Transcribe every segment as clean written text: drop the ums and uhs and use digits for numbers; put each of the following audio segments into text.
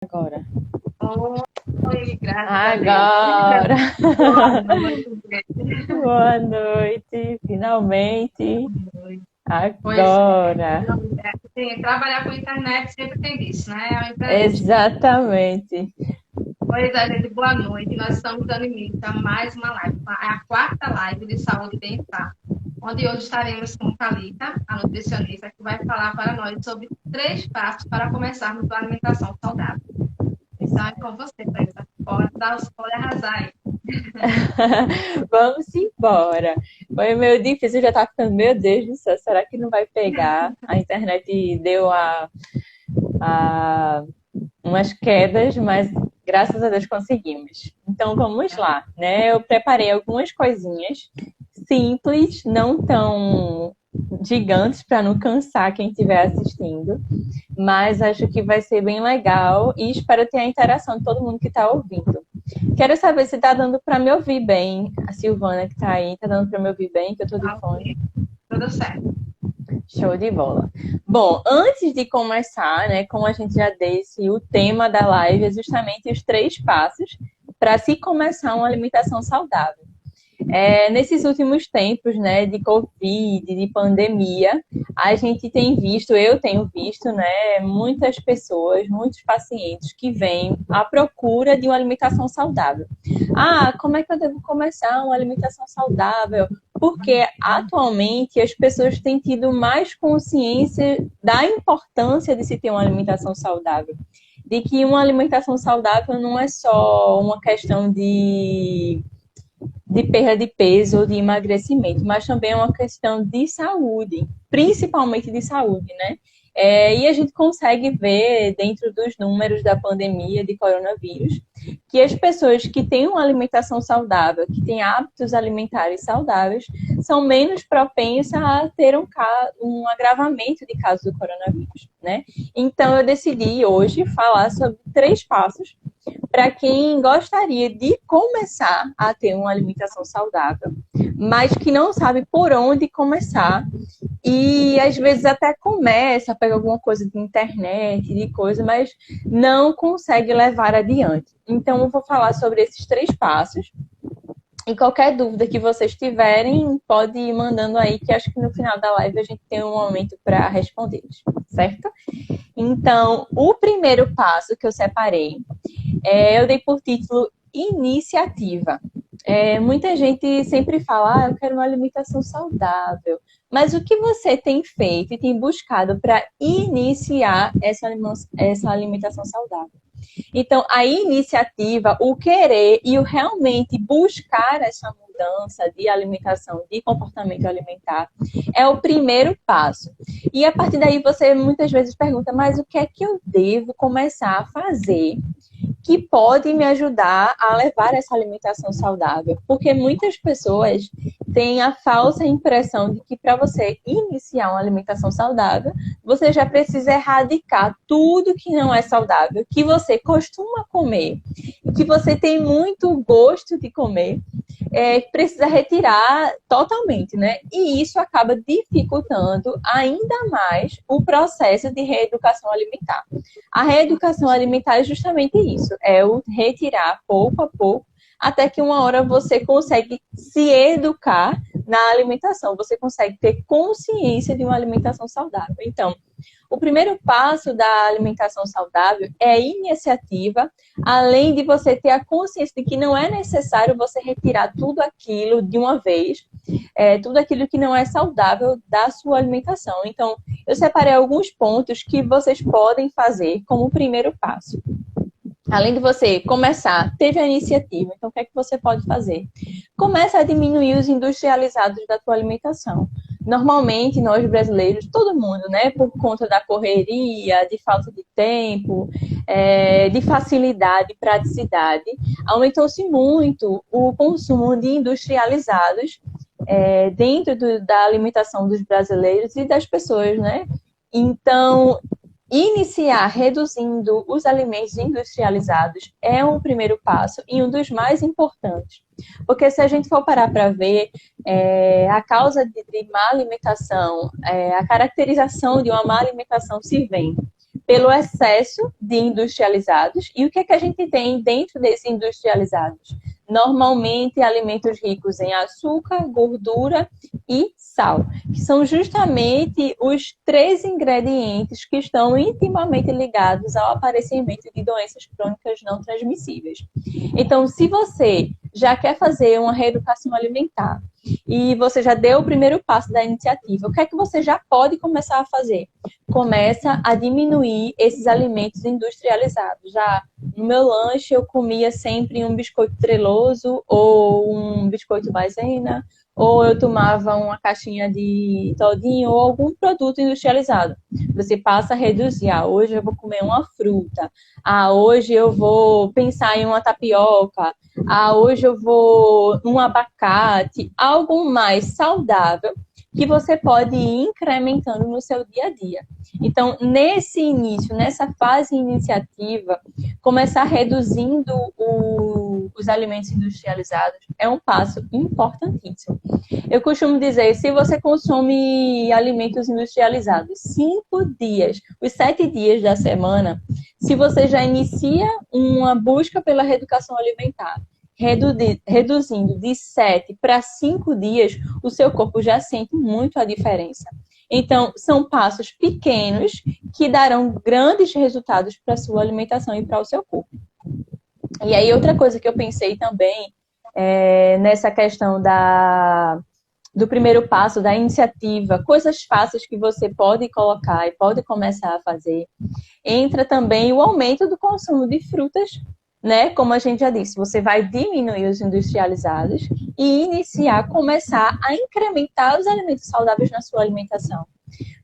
Agora. Oi, graças a Deus. Agora. Boa noite. Boa noite. Finalmente. Pois Agora. sim, trabalhar com internet sempre tem isso, né? É um imprevisto. Exatamente. Pois é, gente, boa noite. Nós estamos dando início a mais uma live. É a quarta live de saúde bem-estar, onde hoje estaremos com Thalita, a nutricionista, que vai falar para nós sobre 3 passos para começarmos a alimentação saudável. Então, é com você, Thalita. Pode arrasar aí. Vamos embora. Foi meio difícil, já tá ficando, meu Deus do céu, será que não vai pegar? A internet deu a umas quedas, mas graças a Deus conseguimos. Então vamos lá, né? Eu preparei algumas coisinhas simples, não tão gigantes para não cansar quem estiver assistindo, mas acho que vai ser bem legal e espero ter a interação de todo mundo que está ouvindo. Quero saber se está dando para me ouvir bem. A Silvana que está aí, está dando para me ouvir bem, que eu estou de fone. Tudo certo. Show de bola. Bom, antes de começar, né, como a gente já disse, o tema da live é justamente os 3 passos para se começar uma alimentação saudável. Nesses últimos tempos, né, de Covid, de pandemia, a gente tem visto, eu tenho visto, né, muitas pessoas, muitos pacientes que vêm à procura de uma alimentação saudável. Ah, como é que eu devo começar uma alimentação saudável? Porque atualmente as pessoas têm tido mais consciência da importância de se ter uma alimentação saudável. De que uma alimentação saudável não é só uma questão de perda de peso ou de emagrecimento, mas também é uma questão de saúde, principalmente de saúde, né? E a gente consegue ver dentro dos números da pandemia de coronavírus que as pessoas que têm uma alimentação saudável, que têm hábitos alimentares saudáveis, são menos propensas a ter um agravamento de casos do coronavírus, né? Então eu decidi hoje falar sobre 3 passos para quem gostaria de começar a ter uma alimentação saudável, mas que não sabe por onde começar e às vezes até começa, pega alguma coisa de internet, de coisa, mas não consegue levar adiante. Então eu vou falar sobre esses 3 passos. E qualquer dúvida que vocês tiverem, pode ir mandando aí, que acho que no final da live a gente tem um momento para respondê-los, certo? Então, o primeiro passo que eu separei, eu dei por título Iniciativa. Muita gente sempre fala, eu quero uma alimentação saudável. Mas o que você tem feito e tem buscado para iniciar essa alimentação saudável? Então, a iniciativa, o querer e o realmente buscar essa mudança de alimentação, de comportamento alimentar, é o primeiro passo. E a partir daí você muitas vezes pergunta, mas o que é que eu devo começar a fazer que pode me ajudar a levar essa alimentação saudável? Porque muitas pessoas têm a falsa impressão de que para você iniciar uma alimentação saudável, você já precisa erradicar tudo que não é saudável, que você costuma comer, que você tem muito gosto de comer, precisa retirar totalmente, né? E isso acaba dificultando ainda mais o processo de reeducação alimentar. A reeducação alimentar é justamente isso, é o retirar pouco a pouco, até que uma hora você consegue se educar na alimentação, você consegue ter consciência de uma alimentação saudável. Então, o primeiro passo da alimentação saudável é a iniciativa, além de você ter a consciência de que não é necessário você retirar tudo aquilo de uma vez, tudo aquilo que não é saudável da sua alimentação. Então, eu separei alguns pontos que vocês podem fazer como primeiro passo. Além de você começar, teve a iniciativa, então o que é que você pode fazer? Começa a diminuir os industrializados da tua alimentação. Normalmente, nós brasileiros, todo mundo, né, por conta da correria, de falta de tempo, de facilidade, praticidade, aumentou-se muito o consumo de industrializados dentro da alimentação dos brasileiros e das pessoas, né? Então, iniciar reduzindo os alimentos industrializados é um primeiro passo e um dos mais importantes. Porque se a gente for parar para ver, a causa de má alimentação, a caracterização de uma má alimentação se vem pelo excesso de industrializados. E o que é que a gente tem dentro desses industrializados? Normalmente alimentos ricos em açúcar, gordura e sal, que são justamente os 3 ingredientes que estão intimamente ligados ao aparecimento de doenças crônicas não transmissíveis. Então, se você já quer fazer uma reeducação alimentar e você já deu o primeiro passo da iniciativa, o que é que você já pode começar a fazer? Começa a diminuir esses alimentos industrializados. Já no meu lanche eu comia sempre um biscoito treloso ou um biscoito maisena, ou eu tomava uma caixinha de todinho ou algum produto industrializado. Você passa a reduzir. Hoje eu vou comer uma fruta. Hoje eu vou pensar em uma tapioca. Hoje eu vou um abacate. Algo mais saudável que você pode ir incrementando no seu dia a dia. Então, nesse início, nessa fase iniciativa, começar reduzindo os alimentos industrializados é um passo importantíssimo. Eu costumo dizer, se você consome alimentos industrializados 5 dias, os 7 dias da semana, se você já inicia uma busca pela reeducação alimentar, reduzindo de 7 para 5 dias, o seu corpo já sente muito a diferença. Então, são passos pequenos que darão grandes resultados para a sua alimentação e para o seu corpo. E aí, outra coisa que eu pensei também nessa questão do primeiro passo, da iniciativa, coisas fáceis que você pode colocar e pode começar a fazer, entra também o aumento do consumo de frutas, né? Como a gente já disse, você vai diminuir os industrializados e começar a incrementar os alimentos saudáveis na sua alimentação.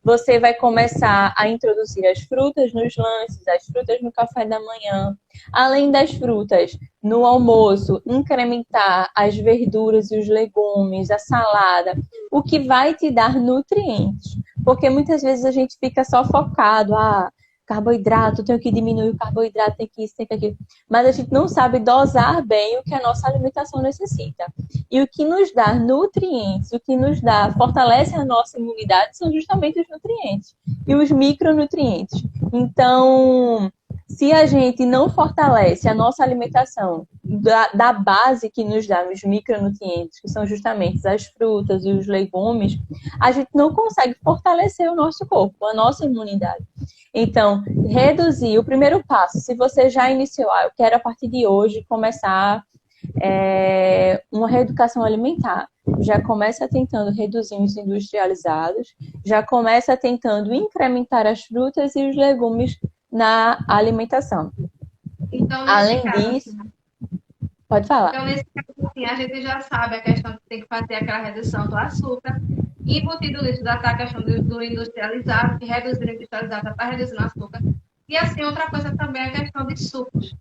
Você vai começar a introduzir as frutas nos lanches, as frutas no café da manhã. Além das frutas, no almoço, incrementar as verduras e os legumes, a salada, o que vai te dar nutrientes. Porque muitas vezes a gente fica só focado, carboidrato, tenho que diminuir o carboidrato, tem que isso, tem que aquilo. Mas a gente não sabe dosar bem o que a nossa alimentação necessita. E o que nos dá nutrientes, o que fortalece a nossa imunidade são justamente os nutrientes e os micronutrientes. Então, se a gente não fortalece a nossa alimentação da base que nos dá os micronutrientes, que são justamente as frutas e os legumes, a gente não consegue fortalecer o nosso corpo, a nossa imunidade. Então, reduzir o primeiro passo. Se você já iniciou, eu quero a partir de hoje começar uma reeducação alimentar. Já começa tentando reduzir os industrializados, já começa tentando incrementar as frutas e os legumes na alimentação. Então, além disso, pode falar. Então, nesse caso, assim, a gente já sabe a questão que tem que fazer aquela redução do açúcar. E embutido nisso, já está a questão do industrializado, que reduzir o industrializado para reduzir o açúcar. E assim, outra coisa também é a questão de sucos.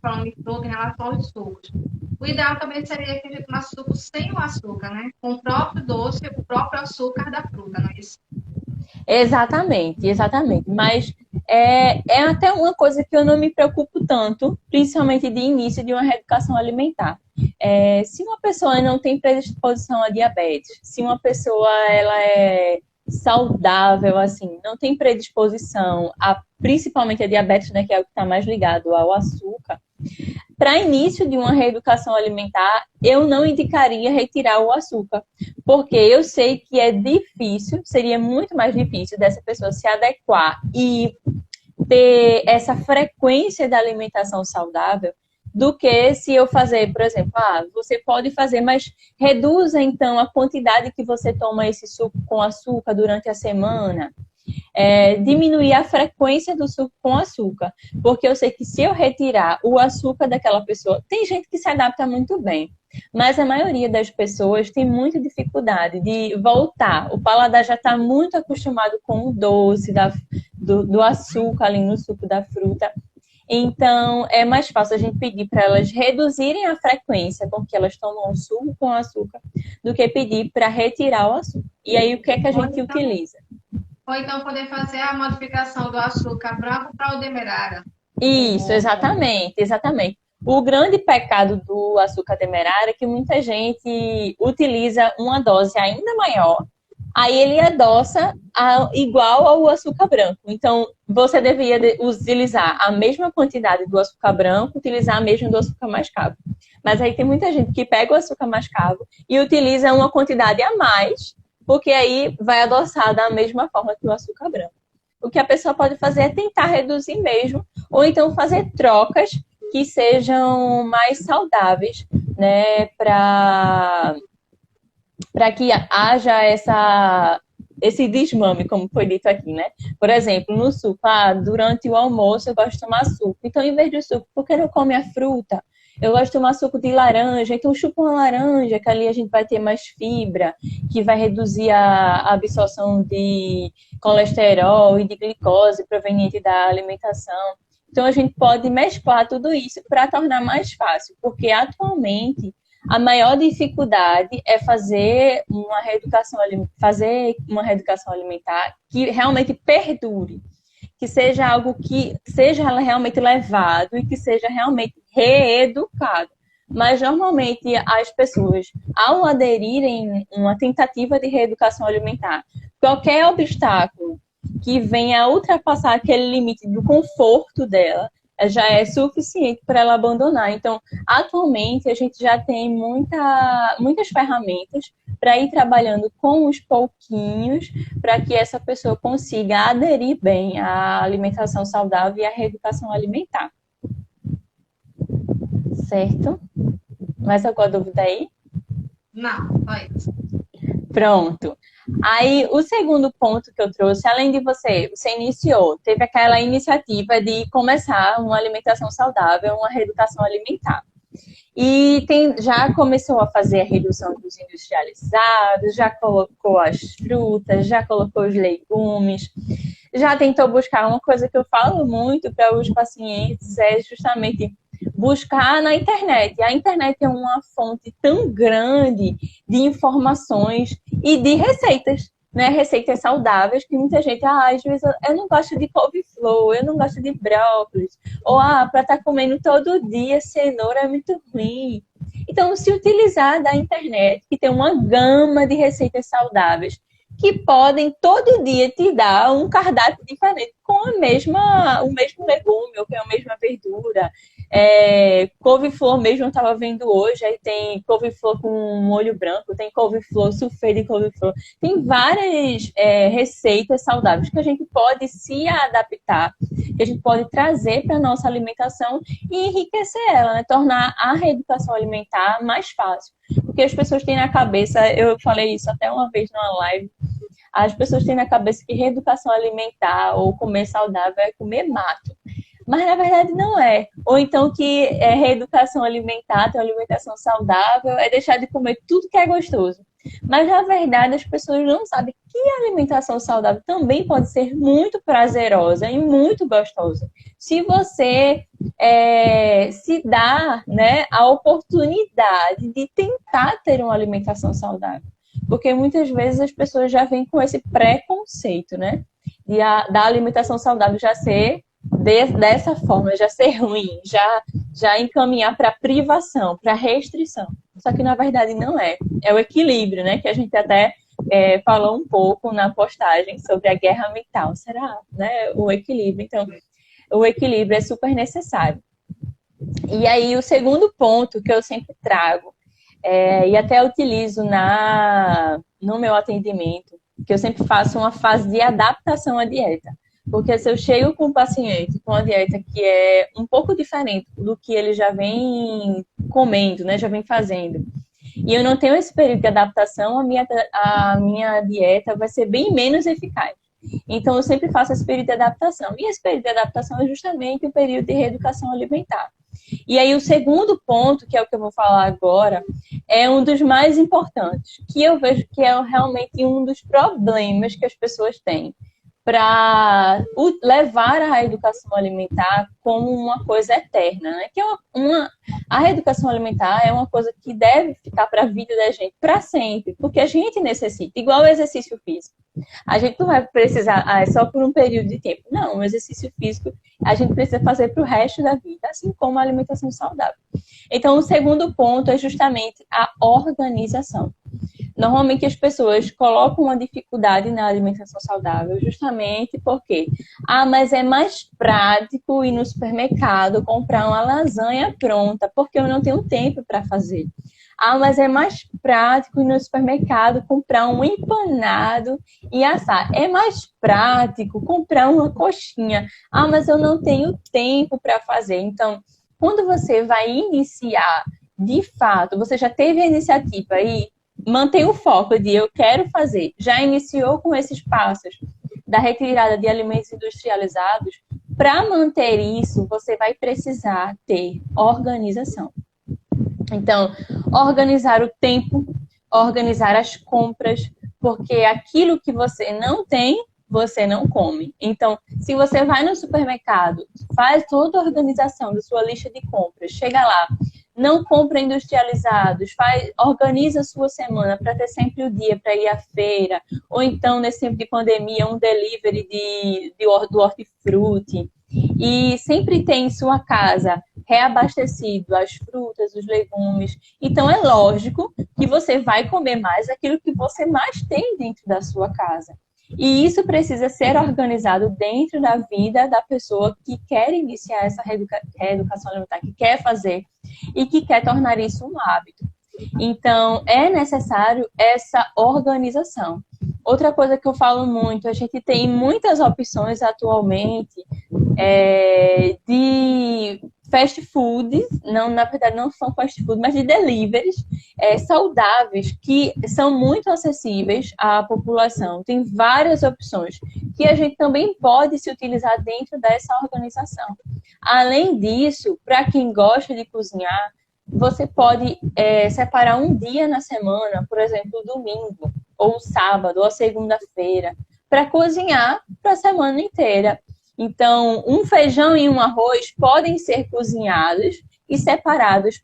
Falando de fruta em relação aos sucos. O ideal também seria que a gente tomasse suco sem o açúcar, né? Com o próprio doce, o próprio açúcar da fruta, não é isso? Exatamente, exatamente. Mas é até uma coisa que eu não me preocupo tanto, principalmente de início de uma reeducação alimentar. Se uma pessoa não tem predisposição a diabetes, se uma pessoa ela é saudável, assim, não tem predisposição principalmente a diabetes, né, que é o que está mais ligado ao açúcar, para início de uma reeducação alimentar, eu não indicaria retirar o açúcar, porque eu sei que é difícil, seria muito mais difícil dessa pessoa se adequar e ter essa frequência da alimentação saudável do que se eu fazer, por exemplo, você pode fazer, mas reduza então a quantidade que você toma esse suco com açúcar durante a semana. Diminuir a frequência do suco com açúcar, porque eu sei que se eu retirar o açúcar daquela pessoa, tem gente que se adapta muito bem, mas a maioria das pessoas tem muita dificuldade de voltar, o paladar já está muito acostumado com o doce do açúcar ali no suco da fruta. Então, é mais fácil a gente pedir para elas reduzirem a frequência com que elas tomam o suco com açúcar do que pedir para retirar o açúcar. E aí, o que é que a gente utiliza? Ou então poder fazer a modificação do açúcar branco para o demerara. Isso, exatamente, exatamente. O grande pecado do açúcar demerara é que muita gente utiliza uma dose ainda maior aí ele adoça igual ao açúcar branco. Então, você deveria utilizar a mesma quantidade do açúcar branco, utilizar a mesma do açúcar mascavo. Mas aí tem muita gente que pega o açúcar mascavo e utiliza uma quantidade a mais, porque aí vai adoçar da mesma forma que o açúcar branco. O que a pessoa pode fazer é tentar reduzir mesmo, ou então fazer trocas que sejam mais saudáveis, né, para que haja esse desmame, como foi dito aqui, né? Por exemplo, no suco, durante o almoço eu gosto de tomar suco. Então, em vez de suco, por que não come a fruta? Eu gosto de tomar suco de laranja, então chupa uma laranja, que ali a gente vai ter mais fibra, que vai reduzir a absorção de colesterol e de glicose proveniente da alimentação. Então, a gente pode mesclar tudo isso para tornar mais fácil, porque atualmente a maior dificuldade é fazer uma reeducação alimentar que realmente perdure, que seja algo que seja realmente levado e que seja realmente reeducado. Mas, normalmente, as pessoas, ao aderirem a uma tentativa de reeducação alimentar, qualquer obstáculo que venha a ultrapassar aquele limite do conforto dela, já é suficiente para ela abandonar. Então, atualmente, a gente já tem muitas ferramentas para ir trabalhando com os pouquinhos para que essa pessoa consiga aderir bem à alimentação saudável e à reeducação alimentar. Certo? Mais alguma dúvida aí? Não, só isso. Pronto. Aí, o segundo ponto que eu trouxe, além de você iniciou, teve aquela iniciativa de começar uma alimentação saudável, uma reeducação alimentar. E já começou a fazer a redução dos industrializados, já colocou as frutas, já colocou os legumes, já tentou buscar uma coisa que eu falo muito para os pacientes, é justamente buscar na internet. A internet é uma fonte tão grande de informações e de receitas, né? Receitas saudáveis que muita gente, às vezes eu não gosto de couve-flor, eu não gosto de brócolis, ou para estar comendo todo dia cenoura é muito ruim. Então, se utilizar da internet, que tem uma gama de receitas saudáveis, que podem todo dia te dar um cardápio diferente com o mesmo legume ou com a mesma verdura. Couve-flor mesmo eu estava vendo hoje, aí tem couve-flor com molho branco, tem couve-flor, sulfê de couve-flor. Tem várias receitas saudáveis que a gente pode se adaptar, que a gente pode trazer para a nossa alimentação e enriquecer ela, né? Tornar a reeducação alimentar mais fácil. Porque as pessoas têm na cabeça, eu falei isso até uma vez numa live, as pessoas têm na cabeça que reeducação alimentar ou comer saudável é comer mato. Mas na verdade não é. Ou então que reeducação alimentar, ter uma alimentação saudável, é deixar de comer tudo que é gostoso. Mas na verdade as pessoas não sabem que a alimentação saudável também pode ser muito prazerosa e muito gostosa. Se você se dá, né, a oportunidade de tentar ter uma alimentação saudável. Porque muitas vezes as pessoas já vêm com esse preconceito, né? Da alimentação saudável já ser dessa forma, já ser ruim, já encaminhar para privação, para restrição. Só que na verdade não é. É o equilíbrio, né? Que a gente até falou um pouco na postagem sobre a guerra mental. Será? Né? O equilíbrio. Então, o equilíbrio é super necessário. E aí, o segundo ponto que eu sempre trago, e até utilizo no meu atendimento, que eu sempre faço uma fase de adaptação à dieta. Porque se eu chego com o paciente com uma dieta que é um pouco diferente do que ele já vem comendo, né, já vem fazendo, e eu não tenho esse período de adaptação, a minha dieta vai ser bem menos eficaz. Então, eu sempre faço esse período de adaptação. E esse período de adaptação é justamente o período de reeducação alimentar. E aí, o segundo ponto, que é o que eu vou falar agora, é um dos mais importantes, que eu vejo que é realmente um dos problemas que as pessoas têm para levar a reeducação alimentar como uma coisa eterna, né? Que a reeducação alimentar é uma coisa que deve ficar para a vida da gente para sempre, porque a gente necessita, igual o exercício físico. A gente não vai precisar, só por um período de tempo. Não, o exercício físico a gente precisa fazer para o resto da vida, assim como a alimentação saudável. Então, o segundo ponto é justamente a organização. Normalmente as pessoas colocam uma dificuldade na alimentação saudável justamente porque, mas é mais prático ir no supermercado comprar uma lasanha pronta, porque eu não tenho tempo para fazer. Mas é mais prático ir no supermercado comprar um empanado e assar. É mais prático comprar uma coxinha. Mas eu não tenho tempo para fazer. Então, quando você vai iniciar, de fato, você já teve a iniciativa aí, mantém o foco de eu quero fazer. Já iniciou com esses passos da retirada de alimentos industrializados. Para manter isso, você vai precisar ter organização. Então, organizar o tempo, organizar as compras, porque aquilo que você não tem, você não come. Então, se você vai no supermercado, faz toda a organização da sua lista de compras, chega lá, não compra industrializados, organiza a sua semana para ter sempre o dia para ir à feira, ou então, nesse tempo de pandemia, um delivery do hortifruti. E sempre tem em sua casa reabastecido as frutas, os legumes. Então, é lógico que você vai comer mais aquilo que você mais tem dentro da sua casa. E isso precisa ser organizado dentro da vida da pessoa que quer iniciar essa reeducação alimentar, que quer fazer e que quer tornar isso um hábito. Então, é necessário essa organização. Outra coisa que eu falo muito, a gente tem muitas opções atualmente de fast food, não, na verdade não são fast food, mas de deliveries saudáveis, que são muito acessíveis à população. Tem várias opções que a gente também pode se utilizar dentro dessa organização. Além disso, para quem gosta de cozinhar, você pode separar um dia na semana, por exemplo, o domingo, ou o sábado, ou a segunda-feira, para cozinhar para a semana inteira. Então, um feijão e um arroz podem ser cozinhados e separados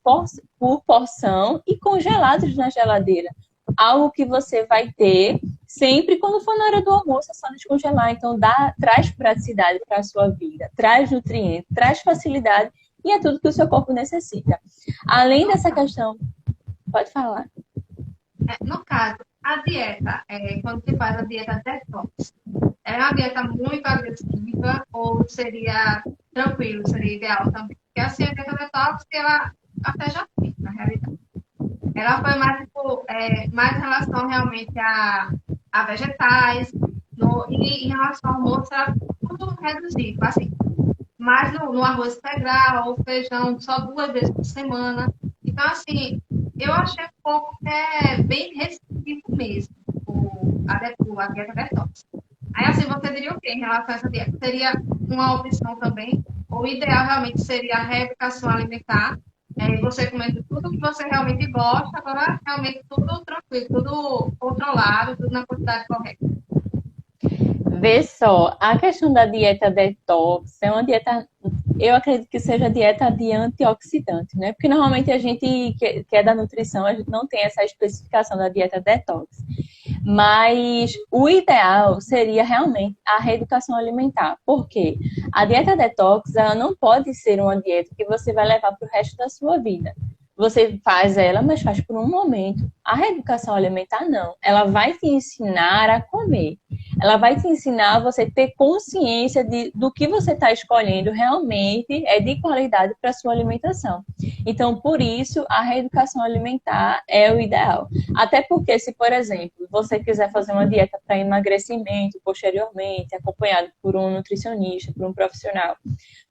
por porção e congelados na geladeira. Algo que você vai ter sempre quando for na hora do almoço, é só descongelar. Então, traz praticidade para a sua vida, traz nutrientes, traz facilidade e é tudo que o seu corpo necessita. Além dessa questão... Pode falar. No caso, a dieta, quando você faz a dieta detox, é uma dieta muito agressiva ou seria tranquilo, seria ideal também? Porque assim, a dieta detox, ela até já fez, na realidade. Ela foi mais em relação realmente a vegetais, e em relação ao almoço, era tudo reduzido, assim. Mas no arroz integral ou feijão, só 2 vezes por semana. Então, assim, eu achei um pouco bem restritivo mesmo a dieta detox. Aí, assim, você diria o quê em relação a essa dieta? Seria uma opção também? O ideal realmente seria a reeducação alimentar, você comendo tudo que você realmente gosta, agora realmente tudo tranquilo, tudo controlado, tudo na quantidade correta. Vê só, a questão da dieta detox é uma dieta, eu acredito que seja a dieta de antioxidante, né? Porque normalmente a gente que é da nutrição, a gente não tem essa especificação da dieta detox. Mas o ideal seria realmente a reeducação alimentar. Por quê? A dieta detox, ela não pode ser uma dieta que você vai levar para o resto da sua vida. Você faz ela, mas faz por um momento. A reeducação alimentar, não. Ela vai te ensinar a comer. Ela vai te ensinar a você ter consciência do que você está escolhendo realmente é de qualidade para a sua alimentação. Então, por isso, a reeducação alimentar é o ideal. Até porque, se, por exemplo, você quiser fazer uma dieta para emagrecimento posteriormente, acompanhado por um nutricionista, por um profissional,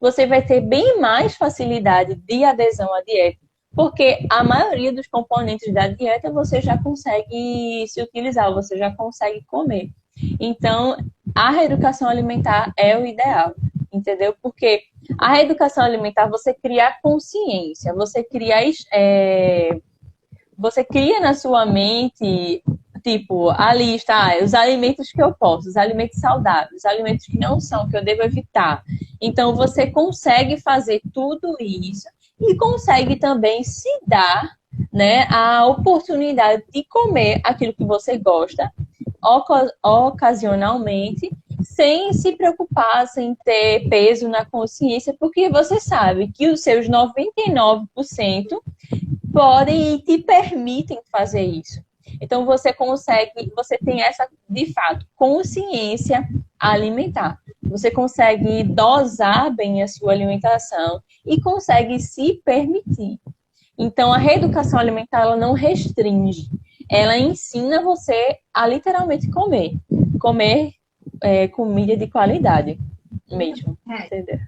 você vai ter bem mais facilidade de adesão à dieta, porque a maioria dos componentes da dieta você já consegue se utilizar, você já consegue comer. Então, a reeducação alimentar é o ideal, entendeu? Porque a reeducação alimentar, você cria consciência, você cria na sua mente, tipo, a lista, os alimentos que eu posso, os alimentos saudáveis, os alimentos que não são, que eu devo evitar. Então, você consegue fazer tudo isso e consegue também se dar, né, a oportunidade de comer aquilo que você gosta ocasionalmente, sem se preocupar, sem ter peso na consciência, porque você sabe que os seus 99% podem e te permitem fazer isso. Então, você tem essa, de fato, consciência alimentar. Você consegue dosar bem a sua alimentação e consegue se permitir. Então, a reeducação alimentar, ela não restringe. Ela ensina você a literalmente comer. Comer comida de qualidade mesmo. Entendeu?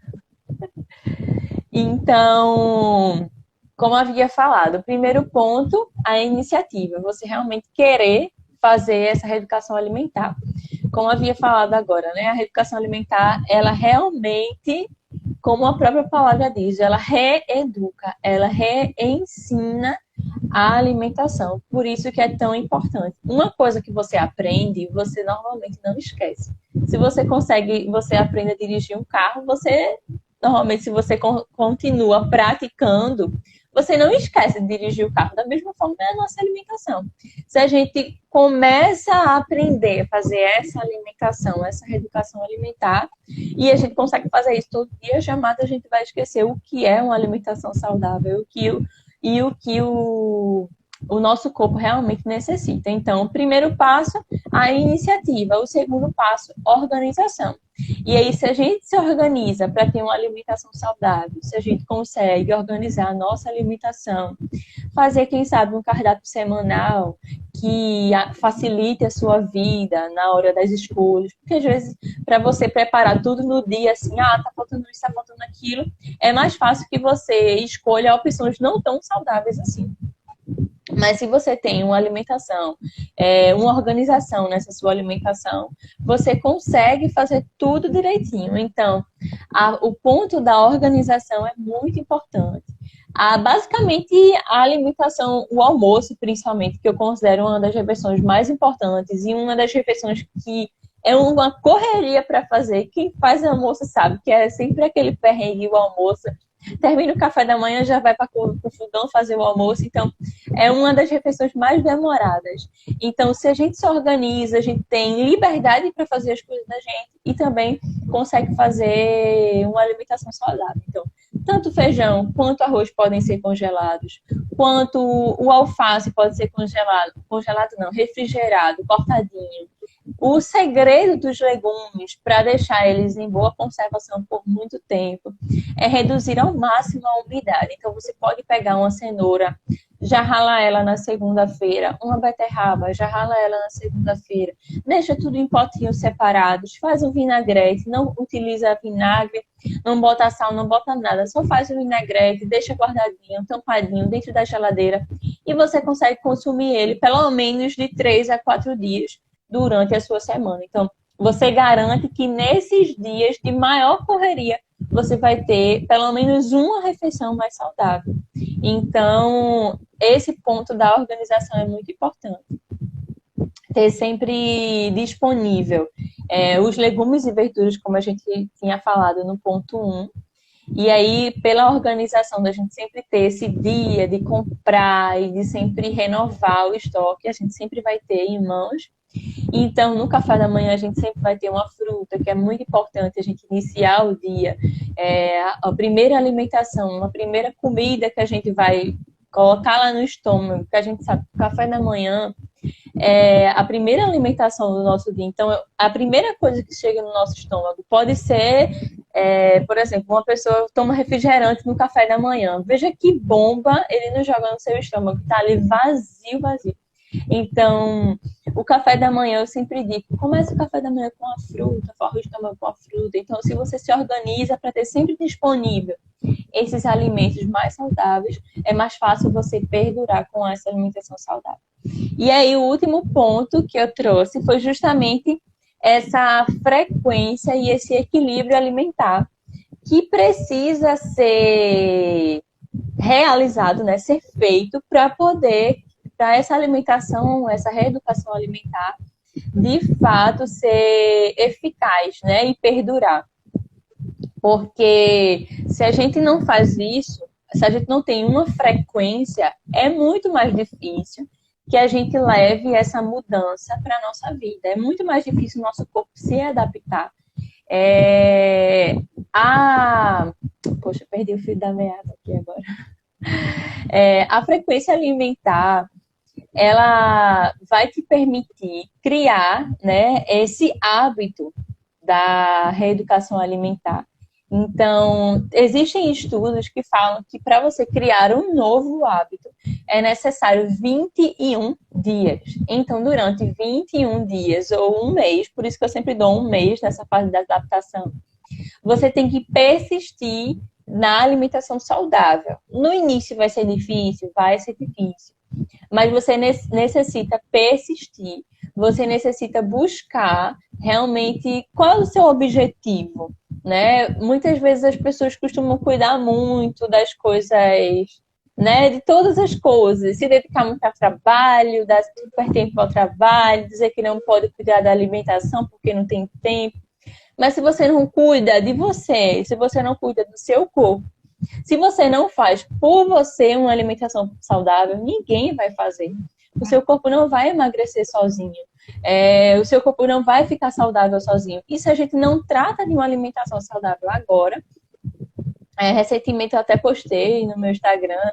Então, como havia falado, o primeiro ponto, a iniciativa. Você realmente querer fazer essa reeducação alimentar. Como havia falado agora, né? A reeducação alimentar, ela realmente, como a própria palavra diz, ela reeduca, ela reensina a alimentação. Por isso que é tão importante. Uma coisa que você aprende, você normalmente não esquece. Se você aprende a dirigir um carro, normalmente, se você continua praticando, você não esquece de dirigir o carro. Da mesma forma é a nossa alimentação. Se a gente começa a aprender a fazer essa alimentação, essa reeducação alimentar, e a gente consegue fazer isso todo dia, jamais a gente vai esquecer o que é uma alimentação saudável e o que o nosso corpo realmente necessita. Então, o primeiro passo, a iniciativa. O segundo passo, organização. E aí, se a gente se organiza para ter uma alimentação saudável, se a gente consegue organizar a nossa alimentação, fazer, quem sabe, um cardápio semanal que facilite a sua vida na hora das escolhas, porque às vezes, para você preparar tudo no dia, assim, tá faltando isso, tá faltando aquilo, é mais fácil que você escolha opções não tão saudáveis assim. Mas se você tem uma alimentação, uma organização nessa sua alimentação, você consegue fazer tudo direitinho. Então, o ponto da organização é muito importante. Basicamente, a alimentação, o almoço, principalmente, que eu considero uma das refeições mais importantes e uma das refeições que é uma correria para fazer. Quem faz almoço sabe que é sempre aquele perrengue, o almoço. Termina o café da manhã, já vai para o fogão fazer o almoço. Então, é uma das refeições mais demoradas. Então, se a gente se organiza, a gente tem liberdade para fazer as coisas da gente e também consegue fazer uma alimentação saudável. Então, tanto feijão quanto arroz podem ser congelados, quanto o alface pode ser congelado não, refrigerado, cortadinho. O segredo dos legumes, para deixar eles em boa conservação por muito tempo, é reduzir ao máximo a umidade. Então, você pode pegar uma cenoura, já rala ela na segunda-feira, uma beterraba, já rala ela na segunda-feira, deixa tudo em potinhos separados, faz um vinagrete, não utiliza vinagre, não bota sal, não bota nada, só faz o vinagrete, deixa guardadinho, tampadinho dentro da geladeira e você consegue consumir ele pelo menos de 3 a 4 dias durante a sua semana. Então, você garante que nesses dias de maior correria, você vai ter pelo menos uma refeição mais saudável. Então, esse ponto da organização é muito importante. Ter sempre disponível os legumes e verduras, como a gente tinha falado no ponto 1. E aí, pela organização da gente sempre ter esse dia de comprar e de sempre renovar o estoque, a gente sempre vai ter em mãos. Então, no café da manhã, a gente sempre vai ter uma fruta, que é muito importante a gente iniciar o dia. A primeira alimentação, a primeira comida que a gente vai colocar lá no estômago, que a gente sabe que o café da manhã é a primeira alimentação do nosso dia. Então, a primeira coisa que chega no nosso estômago pode ser, por exemplo, uma pessoa toma refrigerante no café da manhã. Veja que bomba ele não joga no seu estômago, tá ali vazio, vazio. Então, o café da manhã, eu sempre digo, comece o café da manhã com a fruta, forra o estômago com a fruta. Então, se você se organiza para ter sempre disponível esses alimentos mais saudáveis, é mais fácil você perdurar com essa alimentação saudável. E aí, o último ponto que eu trouxe foi justamente essa frequência e esse equilíbrio alimentar que precisa ser realizado, né, ser feito para essa alimentação, essa reeducação alimentar, de fato ser eficaz, né, e perdurar. Porque se a gente não faz isso, se a gente não tem uma frequência, é muito mais difícil que a gente leve essa mudança para a nossa vida. É muito mais difícil o nosso corpo se adaptar. Poxa, perdi o fio da meada aqui agora. A frequência alimentar, ela vai te permitir criar, né, esse hábito da reeducação alimentar. Então, existem estudos que falam que para você criar um novo hábito é necessário 21 dias. Então, durante 21 dias ou um mês, por isso que eu sempre dou um mês nessa fase da adaptação, você tem que persistir na alimentação saudável. No início vai ser difícil, mas você necessita persistir, você necessita buscar realmente qual é o seu objetivo, né? Muitas vezes as pessoas costumam cuidar muito das coisas, né? De todas as coisas, se dedicar muito ao trabalho, dar super tempo ao trabalho, dizer que não pode cuidar da alimentação porque não tem tempo. Mas se você não cuida de você, se você não cuida do seu corpo, se você não faz por você uma alimentação saudável, ninguém vai fazer. O seu corpo não vai emagrecer sozinho. O seu corpo não vai ficar saudável sozinho. E se a gente não trata de uma alimentação saudável agora, recentemente eu até postei no meu Instagram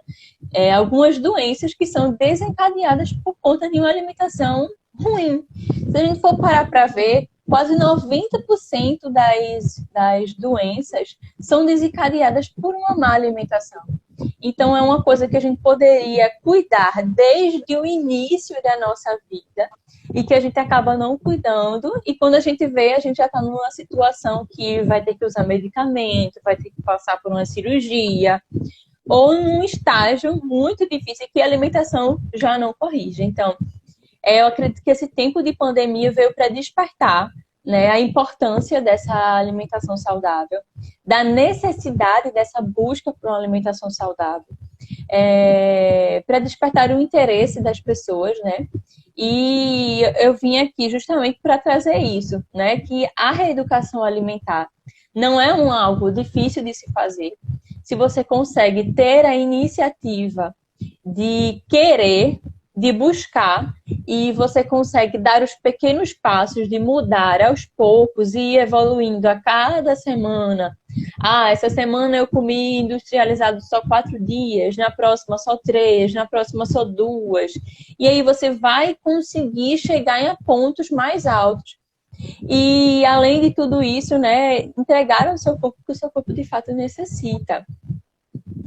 algumas doenças que são desencadeadas por conta de uma alimentação ruim. Se a gente for parar para ver, quase 90% das doenças são desencadeadas por uma má alimentação. Então, é uma coisa que a gente poderia cuidar desde o início da nossa vida e que a gente acaba não cuidando. E quando a gente vê, a gente já está numa situação que vai ter que usar medicamento, vai ter que passar por uma cirurgia, ou num estágio muito difícil que a alimentação já não corrige. Então, eu acredito que esse tempo de pandemia veio para despertar, né, a importância dessa alimentação saudável, da necessidade dessa busca por uma alimentação saudável, para despertar o interesse das pessoas, né? E eu vim aqui justamente para trazer isso, né? Que a reeducação alimentar não é algo difícil de se fazer. Se você consegue ter a iniciativa de querer, de buscar, e você consegue dar os pequenos passos de mudar aos poucos e ir evoluindo a cada semana. Essa semana eu comi industrializado só 4 dias, na próxima só 3, na próxima só 2. E aí você vai conseguir chegar em pontos mais altos. E além de tudo isso, né, entregar ao seu corpo o que o seu corpo de fato necessita.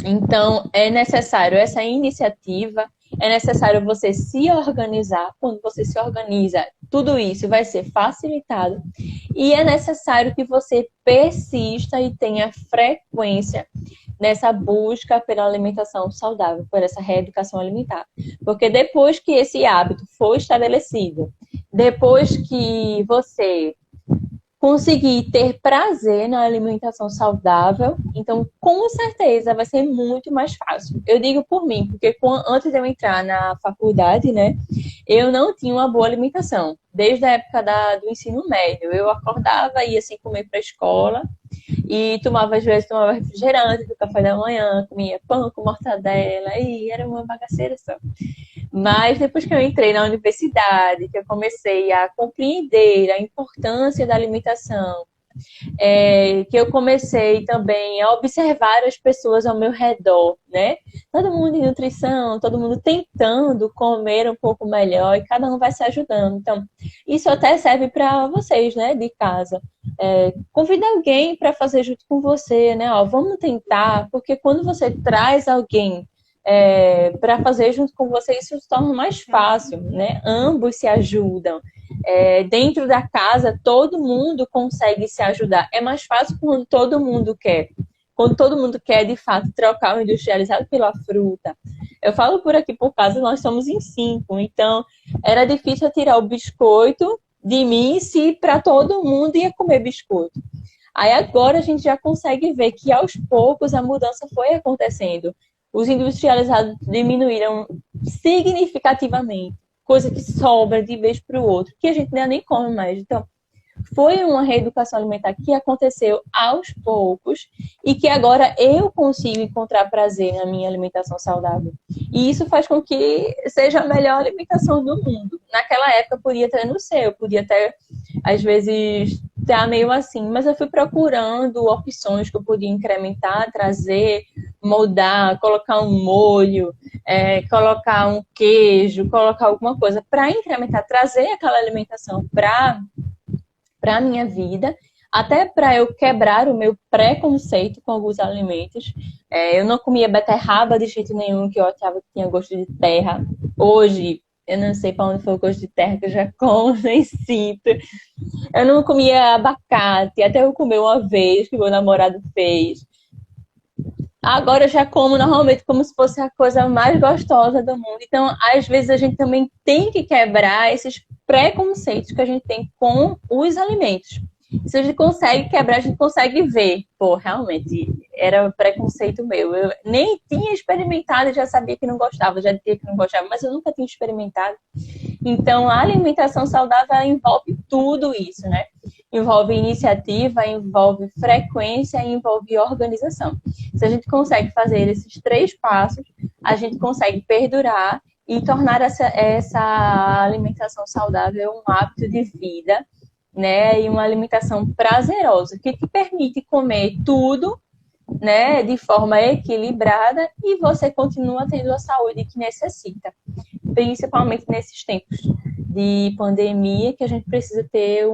Então, é necessário essa iniciativa, é necessário você se organizar. Quando você se organiza, tudo isso vai ser facilitado. E é necessário que você persista e tenha frequência nessa busca pela alimentação saudável, por essa reeducação alimentar. Porque depois que esse hábito for estabelecido, depois que você conseguir ter prazer na alimentação saudável, então com certeza vai ser muito mais fácil. Eu digo por mim, porque antes de eu entrar na faculdade, né, eu não tinha uma boa alimentação. Desde a época do ensino médio, eu acordava, ia sem comer para a escola e às vezes tomava refrigerante do café da manhã, comia pão com mortadela e era uma bagaceira só. Mas depois que eu entrei na universidade, que eu comecei a compreender a importância da alimentação, que eu comecei também a observar as pessoas ao meu redor, né? Todo mundo em nutrição, todo mundo tentando comer um pouco melhor e cada um vai se ajudando. Então, isso até serve para vocês, né, de casa. Convida alguém para fazer junto com você, né? Vamos tentar, porque quando você traz alguém para fazer junto com você, isso se torna mais fácil, né? Ambos se ajudam. Dentro da casa, todo mundo consegue se ajudar. É mais fácil quando todo mundo quer. Quando todo mundo quer, de fato, trocar o industrializado pela fruta. Eu falo por aqui por casa, nós somos em 5. Então, era difícil tirar o biscoito de mim se para todo mundo ia comer biscoito. Aí agora a gente já consegue ver que aos poucos a mudança foi acontecendo. Os industrializados diminuíram significativamente, coisa que sobra de vez para o outro, que a gente nem come mais. Então, foi uma reeducação alimentar que aconteceu aos poucos e que agora eu consigo encontrar prazer na minha alimentação saudável. E isso faz com que seja a melhor alimentação do mundo. Naquela época, podia ter no seu, podia ter, às vezes, estar meio assim, mas eu fui procurando opções que eu podia incrementar, trazer moldar, colocar um molho, colocar um queijo, colocar alguma coisa para incrementar, trazer aquela alimentação para a minha vida, até para eu quebrar o meu preconceito com alguns alimentos. Eu não comia beterraba de jeito nenhum, que eu achava que tinha gosto de terra. Hoje, eu não sei para onde foi o gosto de terra, que eu já como, nem sinto. Eu não comia abacate, até eu comer uma vez, que meu namorado fez. Agora eu já como normalmente como se fosse a coisa mais gostosa do mundo. Então, às vezes, a gente também tem que quebrar esses preconceitos que a gente tem com os alimentos. Se a gente consegue quebrar, a gente consegue ver. Pô, realmente, era preconceito meu. Eu nem tinha experimentado e já sabia que não gostava, já dizia que não gostava, mas eu nunca tinha experimentado. Então, a alimentação saudável ela envolve tudo isso, né? Envolve iniciativa, envolve frequência e envolve organização. Se a gente consegue fazer esses 3 passos, a gente consegue perdurar e tornar essa alimentação saudável um hábito de vida, né? E uma alimentação prazerosa, que te permite comer tudo, né? De forma equilibrada e você continua tendo a saúde que necessita. Principalmente nesses tempos de pandemia, que a gente precisa ter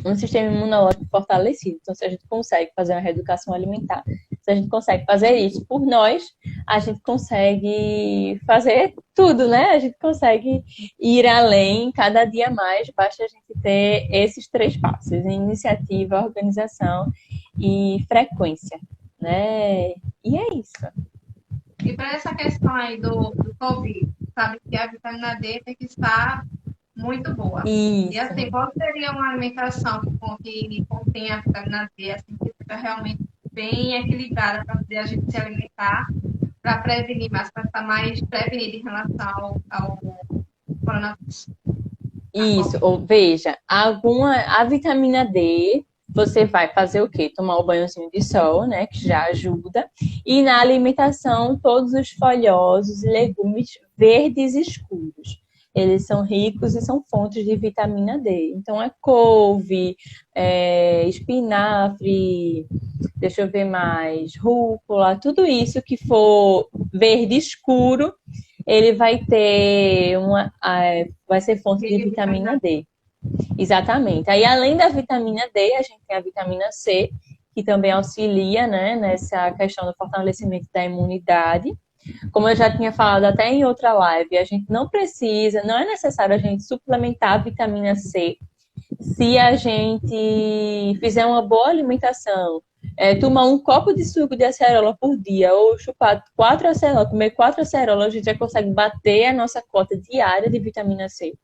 um sistema imunológico fortalecido. Então, se a gente consegue fazer uma reeducação alimentar, se a gente consegue fazer isso por nós, a gente consegue fazer tudo, né? A gente consegue ir além cada dia mais, basta a gente ter esses 3 passos: iniciativa, organização e frequência, né? E é isso. E para essa questão aí do Covid, sabe que a vitamina D tem que estar muito boa. Isso. E assim, qual seria uma alimentação que contém a vitamina D, assim, que fica realmente bem equilibrada para poder a gente se alimentar, para prevenir mais, para estar mais prevenido em relação ao coronavírus? Isso, ou veja, a vitamina D, você vai fazer o quê? Tomar o banhozinho de sol, né, que já ajuda. E na alimentação, todos os folhosos e legumes verdes escuros. Eles são ricos e são fontes de vitamina D. Então, couve, espinafre, deixa eu ver mais, rúcula, tudo isso que for verde escuro, ele vai ter vai ser fonte de vitamina D. Exatamente. Aí, além da vitamina D, a gente tem a vitamina C, que também auxilia, né, nessa questão do fortalecimento da imunidade. Como eu já tinha falado até em outra live, a gente não é necessário a gente suplementar a vitamina C se a gente fizer uma boa alimentação, tomar um copo de suco de acerola por dia ou chupar 4 acerolas, comer 4 acerolas, a gente já consegue bater a nossa cota diária de vitamina C.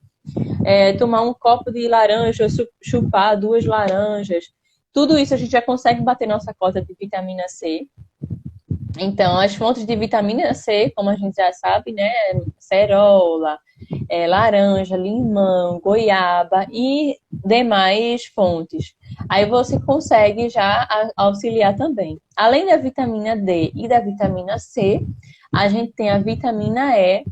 Tomar um copo de laranja, chupar 2 laranjas, tudo isso a gente já consegue bater nossa cota de vitamina C. Então, as fontes de vitamina C, como a gente já sabe, né? Acerola, laranja, limão, goiaba e demais fontes. Aí você consegue já auxiliar também. Além da vitamina D e da vitamina C, a gente tem a vitamina E,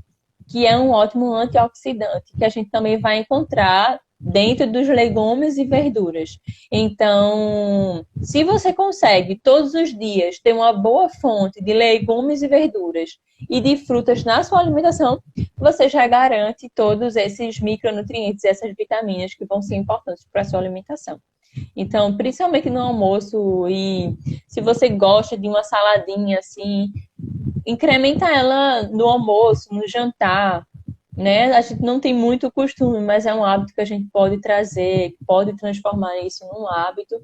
que é um ótimo antioxidante, que a gente também vai encontrar dentro dos legumes e verduras. Então, se você consegue todos os dias ter uma boa fonte de legumes e verduras e de frutas na sua alimentação, você já garante todos esses micronutrientes, essas vitaminas que vão ser importantes para a sua alimentação. Então, principalmente no almoço, e se você gosta de uma saladinha assim, incrementa ela no almoço, no jantar, né? A gente não tem muito costume, mas é um hábito que a gente pode trazer, pode transformar isso num hábito,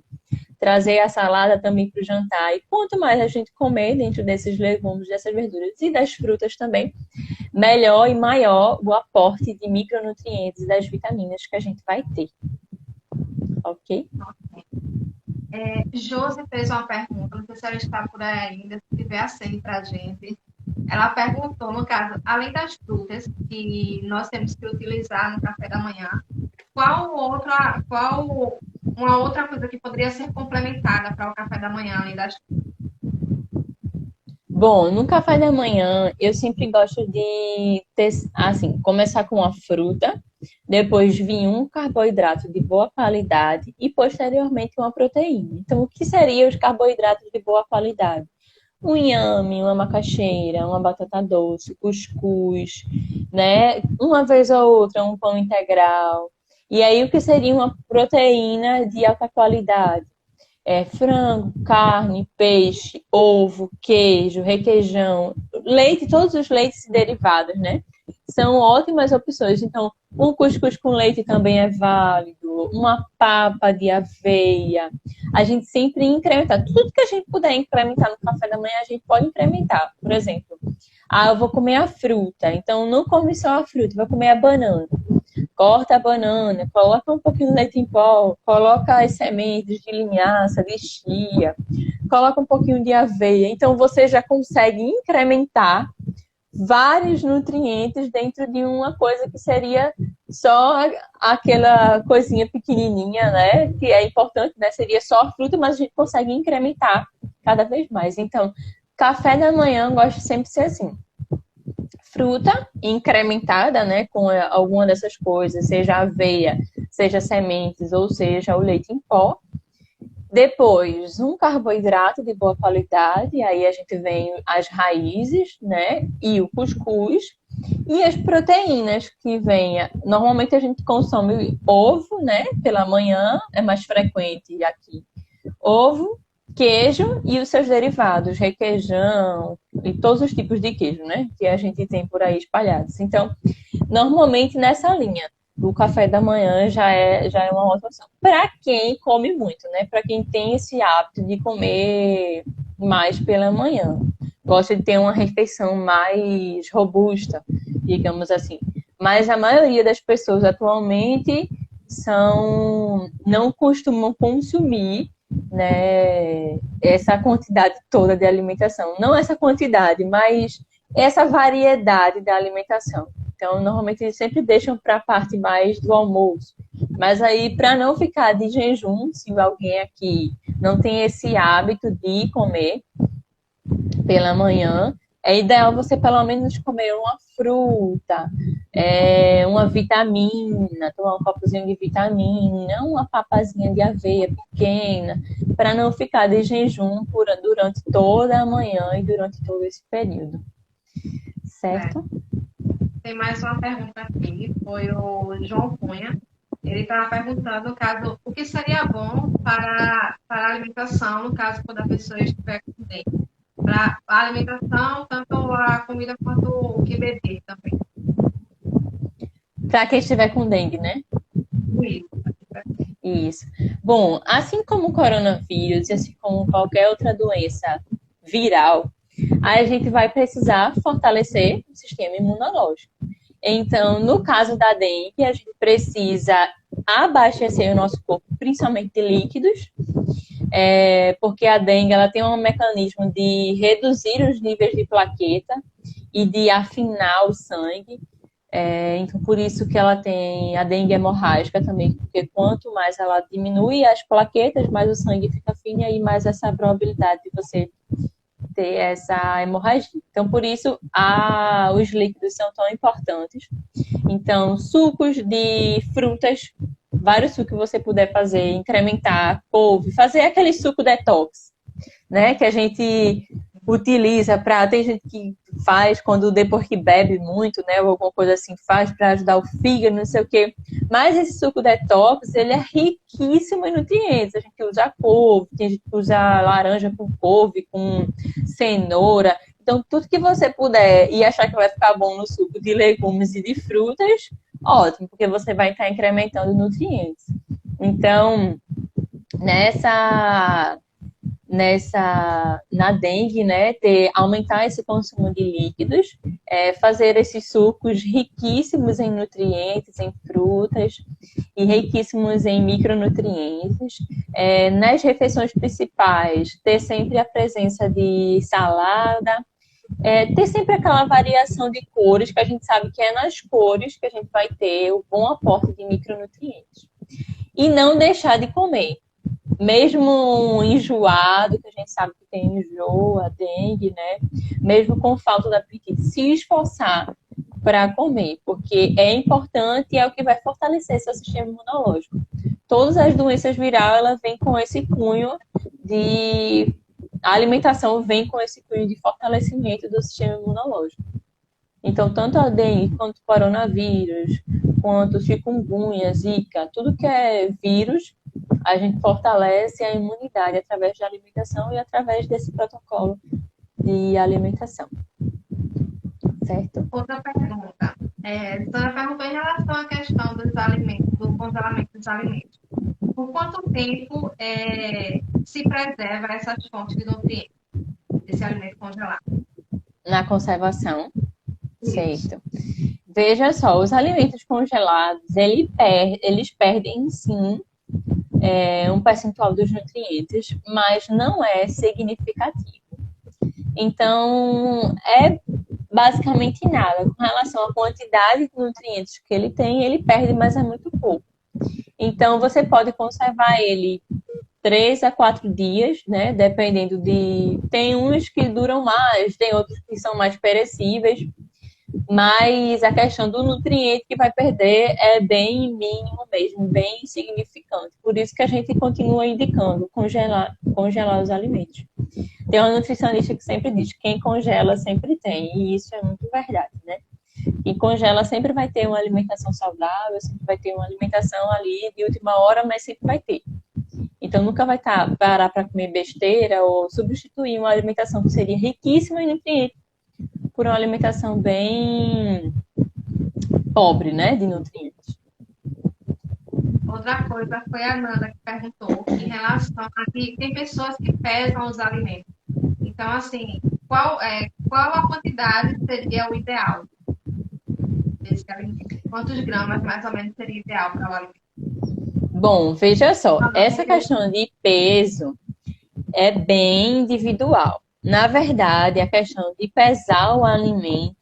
trazer a salada também para o jantar. E quanto mais a gente comer dentro desses legumes, dessas verduras e das frutas também, melhor e maior o aporte de micronutrientes e das vitaminas que a gente vai ter. Ok? Josi fez uma pergunta, não sei se ela está por aí ainda, se tiver acende para a gente. Ela perguntou, no caso, além das frutas que nós temos que utilizar no café da manhã, qual uma outra coisa que poderia ser complementada para o café da manhã, além das frutas? Bom, no café da manhã, eu sempre gosto de começar com uma fruta, depois vir um carboidrato de boa qualidade e posteriormente uma proteína. Então, o que seriam os carboidratos de boa qualidade? um inhame, uma macaxeira, uma batata doce, cuscuz, né? Uma vez ou outra, um pão integral. E aí, o que seria uma proteína de alta qualidade? Frango, carne, peixe, ovo, queijo, requeijão, leite, todos os leites e derivados, né? São ótimas opções. Então, um cuscuz com leite também é válido, uma papa de aveia. A gente sempre incrementa. Tudo que a gente puder incrementar no café da manhã, a gente pode incrementar. Por exemplo, eu vou comer a fruta. Então, não come só a fruta, vai comer a banana. Corta a banana, coloca um pouquinho de leite em pó, coloca as sementes de linhaça, de chia, coloca um pouquinho de aveia. Então, você já consegue incrementar vários nutrientes dentro de uma coisa que seria só aquela coisinha pequenininha, né? Que é importante, né? Seria só a fruta, mas a gente consegue incrementar cada vez mais. Então, café da manhã, eu gosto sempre de ser assim. Fruta incrementada, né, com alguma dessas coisas, seja aveia, seja sementes ou seja o leite em pó. Depois, um carboidrato de boa qualidade, aí a gente vem as raízes, né, e o cuscuz. E as proteínas que vem, normalmente a gente consome ovo, né, pela manhã, é mais frequente aqui. Ovo, queijo e os seus derivados, requeijão e todos os tipos de queijo, né? Que a gente tem por aí espalhados. Então, normalmente nessa linha, o café da manhã já é uma outra opção. Para quem come muito, né? Para quem tem esse hábito de comer mais pela manhã, gosta de ter uma refeição mais robusta, digamos assim. Mas a maioria das pessoas atualmente não costumam consumir, né, essa quantidade toda de alimentação. Não essa quantidade, mas essa variedade da alimentação. Então, normalmente eles sempre deixam para a parte mais do almoço. Mas aí, para não ficar de jejum, se alguém aqui não tem esse hábito de comer pela manhã, é ideal você pelo menos comer uma fruta, uma vitamina, tomar um copozinho de vitamina, uma papazinha de aveia pequena, para não ficar de jejum durante toda a manhã e durante todo esse período. Certo? Tem mais uma pergunta aqui, foi o João Cunha. Ele estava perguntando, no caso, o que seria bom para a alimentação, no caso, quando a pessoa estiver com dente. Para a alimentação, tanto a comida quanto o que beber também. Para quem estiver com dengue, né? Isso. Bom, assim como o coronavírus e assim como qualquer outra doença viral, a gente vai precisar fortalecer o sistema imunológico. Então, no caso da dengue, a gente precisa abastecer o nosso corpo, principalmente de líquidos, porque a dengue ela tem um mecanismo de reduzir os níveis de plaqueta e de afinar o sangue. Então, por isso que ela tem a dengue hemorrágica também, porque quanto mais ela diminui as plaquetas, mais o sangue fica fino e aí mais essa probabilidade de você ter essa hemorragia. Então, por isso, os líquidos são tão importantes. Então, sucos de frutas, vários sucos que você puder fazer, incrementar, couve, fazer aquele suco detox, né? Que a gente utiliza para. Tem gente que faz quando depois que bebe muito, né? Ou alguma coisa assim, faz para ajudar o fígado, não sei o quê. Mas esse suco detox, ele é riquíssimo em nutrientes. A gente usa couve, tem gente que usa laranja com couve, com cenoura. Então, tudo que você puder e achar que vai ficar bom no suco de legumes e de frutas, ótimo, porque você vai estar incrementando nutrientes. Então, na dengue, né, aumentar esse consumo de líquidos, fazer esses sucos riquíssimos em nutrientes, em frutas e riquíssimos em micronutrientes. Nas refeições principais, ter sempre a presença de salada, ter sempre aquela variação de cores, que a gente sabe que é nas cores que a gente vai ter o bom aporte de micronutrientes. E não deixar de comer. Mesmo enjoado, que a gente sabe que tem enjoo, a dengue, né? Mesmo com falta de apetite, se esforçar para comer, porque é importante e é o que vai fortalecer seu sistema imunológico. Todas as doenças virais, elas vêm com esse cunho de A alimentação vem com esse cunho de fortalecimento do sistema imunológico. Então, tanto a dengue quanto o coronavírus, quanto chikungunya, zika, tudo que é vírus, a gente fortalece a imunidade através da alimentação e através desse protocolo de alimentação. Certo? Outra pergunta. A senhora perguntou em relação à questão dos alimentos, do congelamento dos alimentos. Por quanto tempo se preserva essas fontes de nutrientes desse alimento congelado? Na conservação, certo. Veja só, os alimentos congelados, eles perdem, sim, um percentual dos nutrientes, mas não é significativo. Então, é basicamente nada. Com relação à quantidade de nutrientes que ele tem, ele perde, mas é muito pouco. Então, você pode conservar ele 3 a 4 dias, né? Dependendo de... Tem uns que duram mais, tem outros que são mais perecíveis, mas a questão do nutriente que vai perder é bem mínimo mesmo, bem insignificante. Por isso que a gente continua indicando congelar os alimentos. Tem uma nutricionista que sempre diz que quem congela sempre tem, e isso é muito verdade, né? Quem congela sempre vai ter uma alimentação saudável, sempre vai ter uma alimentação ali de última hora, mas sempre vai ter. Então nunca vai parar para comer besteira ou substituir uma alimentação que seria riquíssima em nutrientes por uma alimentação bem pobre, né, de nutrientes. Outra coisa foi a Nanda que perguntou em relação a que tem pessoas que pesam os alimentos. Então, assim, qual a quantidade seria o ideal desse alimento? Quantos gramas, mais ou menos, seria ideal para o alimento? Bom, veja só, essa questão de peso é bem individual. Na verdade, a questão de pesar o alimento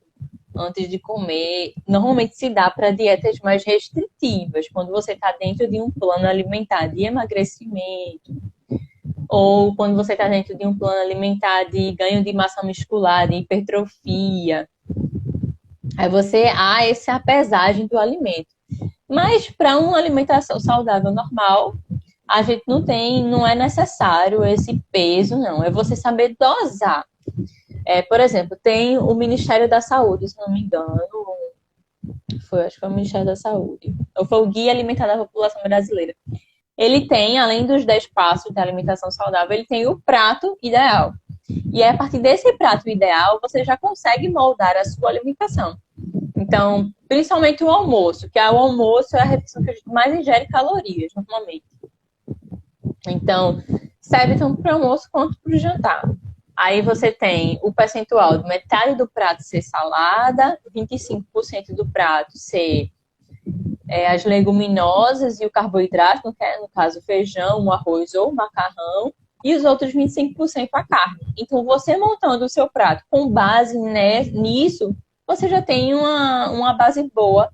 antes de comer, normalmente se dá para dietas mais restritivas, quando você está dentro de um plano alimentar de emagrecimento, ou quando você está dentro de um plano alimentar de ganho de massa muscular, de hipertrofia. Aí há essa pesagem do alimento. Mas para uma alimentação saudável normal, a gente não é necessário esse peso, não. É você saber dosar. Por exemplo, tem o Ministério da Saúde, se não me engano, acho que foi o Ministério da Saúde, ou foi o Guia Alimentar da População Brasileira. Ele tem, além dos 10 passos da alimentação saudável, ele tem o prato ideal. E a partir desse prato ideal, você já consegue moldar a sua alimentação. Então, principalmente o almoço, que o almoço é a refeição que a gente mais ingere calorias, normalmente. Então, serve tanto para o almoço quanto para o jantar. Aí você tem o percentual de metade do prato ser salada, 25% do prato ser as leguminosas e o carboidrato, no caso feijão, o arroz ou o macarrão, e os outros 25% a carne. Então, você montando o seu prato com base nisso, você já tem uma base boa,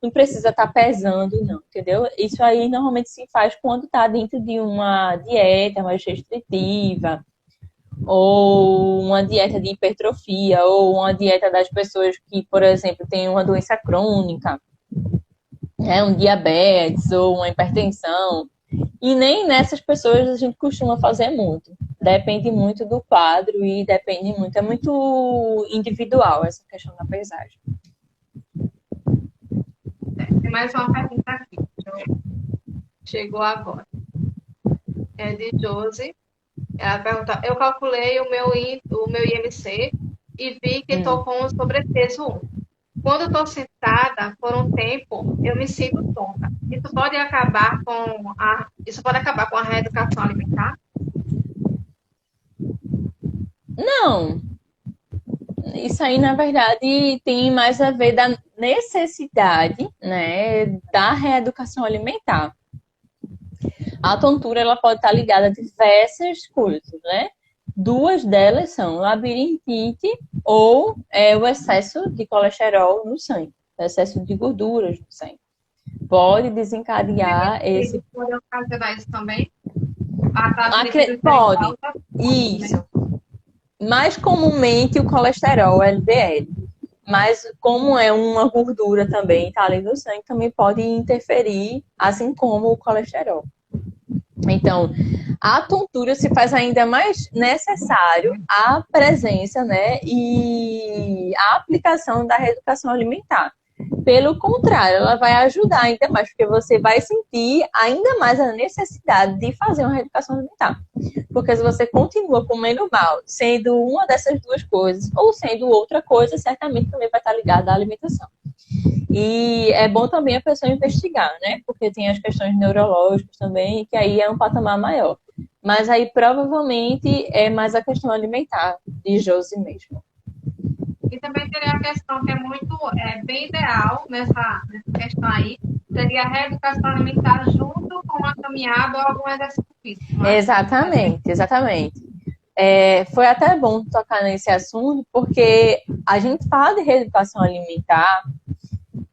não precisa estar pesando, não, entendeu? Isso aí normalmente se faz quando está dentro de uma dieta mais restritiva, ou uma dieta de hipertrofia, ou uma dieta das pessoas que, por exemplo, têm uma doença crônica, um diabetes ou uma hipertensão. E nem nessas pessoas a gente costuma fazer muito. Depende muito do quadro e depende muito, é muito individual essa questão da pesagem. Tem mais uma pergunta aqui. Chegou agora. É de Josi. Ela pergunta: eu calculei o meu IMC e vi que estou com sobrepeso 1. Quando estou sentada por um tempo, eu me sinto tonta. Isso pode acabar com a reeducação alimentar? Não. Isso aí, na verdade, tem mais a ver da necessidade, né, da reeducação alimentar. A tontura, ela pode estar ligada a diversas coisas, né? 2 delas são labirintite ou o excesso de colesterol no sangue, o excesso de gorduras no sangue. Pode desencadear esse... Pode ocasionar isso também? Pode, isso. Mais comumente o colesterol, LDL. Mas como é uma gordura também, está ali no sangue, também pode interferir, assim como o colesterol. Então, a tontura se faz ainda mais necessário a presença, né, e a aplicação da reeducação alimentar. Pelo contrário, ela vai ajudar ainda mais, porque você vai sentir ainda mais a necessidade de fazer uma reeducação alimentar. Porque se você continua comendo mal, sendo uma dessas duas coisas, ou sendo outra coisa, certamente também vai estar ligada à alimentação. E é bom também a pessoa investigar, né? Porque tem as questões neurológicas também, que aí é um patamar maior. Mas aí provavelmente é mais a questão alimentar de Josi mesmo. E também teria a questão que bem ideal nessa questão aí, seria a reeducação alimentar junto com uma caminhada ou algum exercício físico. Exatamente, exatamente. Foi até bom tocar nesse assunto, porque a gente fala de reeducação alimentar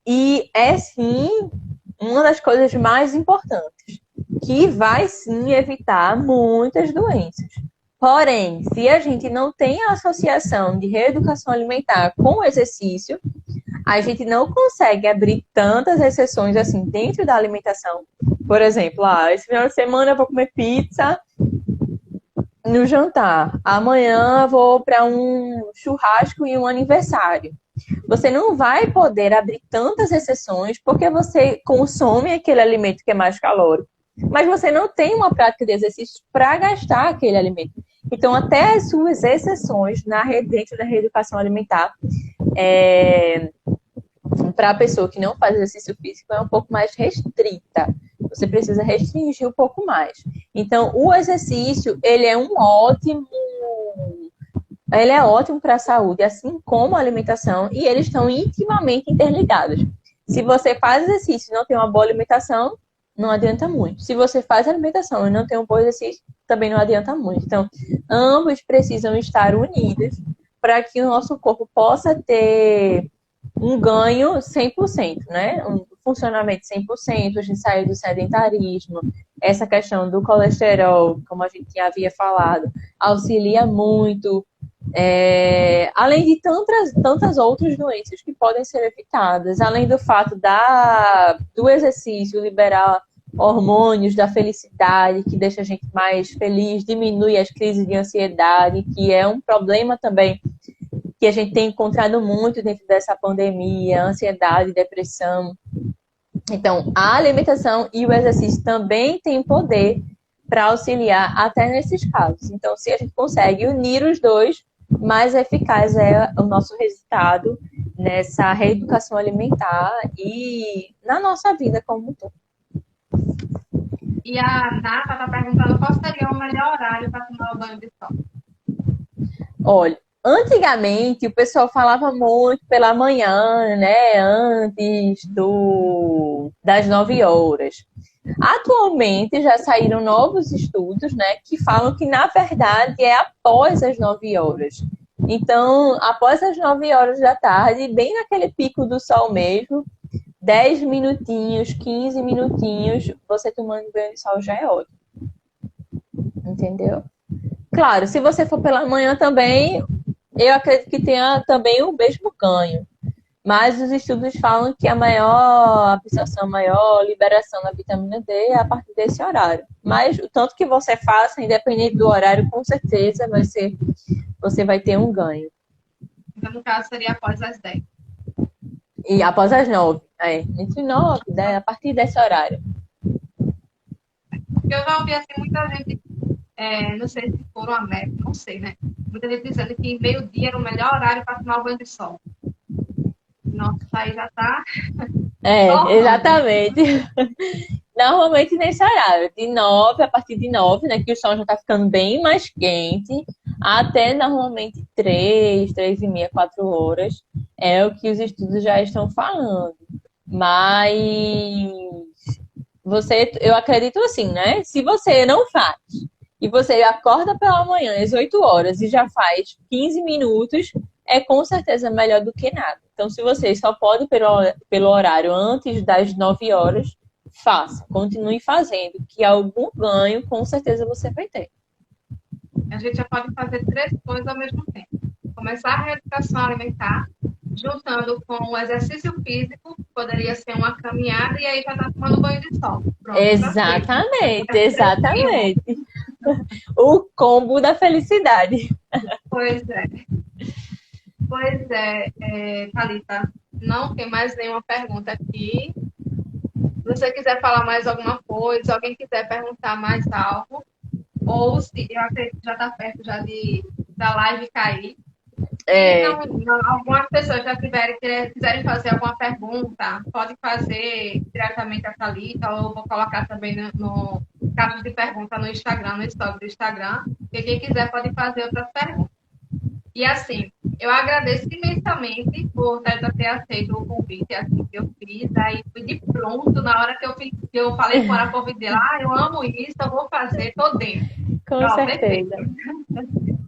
e é sim uma das coisas mais importantes, que vai sim evitar muitas doenças. Porém, se a gente não tem a associação de reeducação alimentar com o exercício, a gente não consegue abrir tantas exceções assim dentro da alimentação. Por exemplo, esse final de semana eu vou comer pizza no jantar. Amanhã eu vou para um churrasco e um aniversário. Você não vai poder abrir tantas exceções porque você consome aquele alimento que é mais calórico, mas você não tem uma prática de exercício para gastar aquele alimento. Então, até as suas exceções dentro da reeducação alimentar, para a pessoa que não faz exercício físico, é um pouco mais restrita. Você precisa restringir um pouco mais. Então, o exercício, ele é ótimo para a saúde, assim como a alimentação, e eles estão intimamente interligados. Se você faz exercício e não tem uma boa alimentação, não adianta muito. Se você faz alimentação e não tem um bom exercício, também não adianta muito. Então, ambos precisam estar unidos para que o nosso corpo possa ter um ganho 100%, né? Um funcionamento 100%, a gente sair do sedentarismo. Essa questão do colesterol, como a gente havia falado, auxilia muito. Além de tantas outras doenças que podem ser evitadas, além do fato do exercício liberar hormônios da felicidade, que deixa a gente mais feliz, diminui as crises de ansiedade, que é um problema também que a gente tem encontrado muito dentro dessa pandemia, ansiedade, depressão. Então, a alimentação e o exercício também têm poder para auxiliar até nesses casos. Então, se a gente consegue unir os dois, mais eficaz é o nosso resultado nessa reeducação alimentar e na nossa vida como um todo. E a Nata está perguntando qual seria o melhor horário para tomar o banho de sol. Olha, antigamente o pessoal falava muito pela manhã, né? Antes das 9 horas. Atualmente já saíram novos estudos, né, que falam que na verdade é após as 9 horas. Então, após as 9 horas da tarde, bem naquele pico do sol mesmo, 10 minutinhos, 15 minutinhos, você tomando banho de sol já é ótimo. Entendeu? Claro, se você for pela manhã também, eu acredito que tenha também o mesmo ganho. Mas os estudos falam que a maior absorção, a maior liberação da vitamina D é a partir desse horário. Mas o tanto que você faça, independente do horário, com certeza você vai ter um ganho. Então, no caso, seria após as 10. E após as 9. Entre 9 e 10, a partir desse horário. Eu já ouvi assim, muita gente, não sei se for uma média, não sei, né? Muita gente dizendo que meio-dia era o melhor horário para tomar o banho de sol. Nossa, aí já tá. Exatamente. Normalmente nesse horário, a partir de 9, né? Que o sol já tá ficando bem mais quente, até normalmente 3h30, 4 horas, é o que os estudos já estão falando. Mas eu acredito assim, né? Se você não faz e você acorda pela manhã às 8 horas e já faz 15 minutos, é com certeza melhor do que nada. Então, se você só pode pelo horário antes das 9 horas, faça, continue fazendo, que algum ganho com certeza você vai ter. A gente já pode fazer 3 coisas ao mesmo tempo. Começar a reeducação alimentar, juntando com o exercício físico poderia ser uma caminhada e aí já tá tomando banho de sol. Pronto, Exatamente, exatamente. O combo da felicidade. Pois é. Pois é, Thalita, não tem mais nenhuma pergunta aqui. Se você quiser falar mais alguma coisa, se alguém quiser perguntar mais algo, ou se eu acredito que já está perto já da live cair. Algumas pessoas já quiserem fazer alguma pergunta, pode fazer diretamente a Thalita, ou eu vou colocar também no caixa de pergunta no Instagram, no story do Instagram, e quem quiser pode fazer outras perguntas. E assim, eu agradeço imensamente por ter aceito o convite assim, que eu fiz. Aí fui de pronto, na hora que eu falei com a convite dela, eu amo isso, eu vou fazer, tô dentro. Com certeza.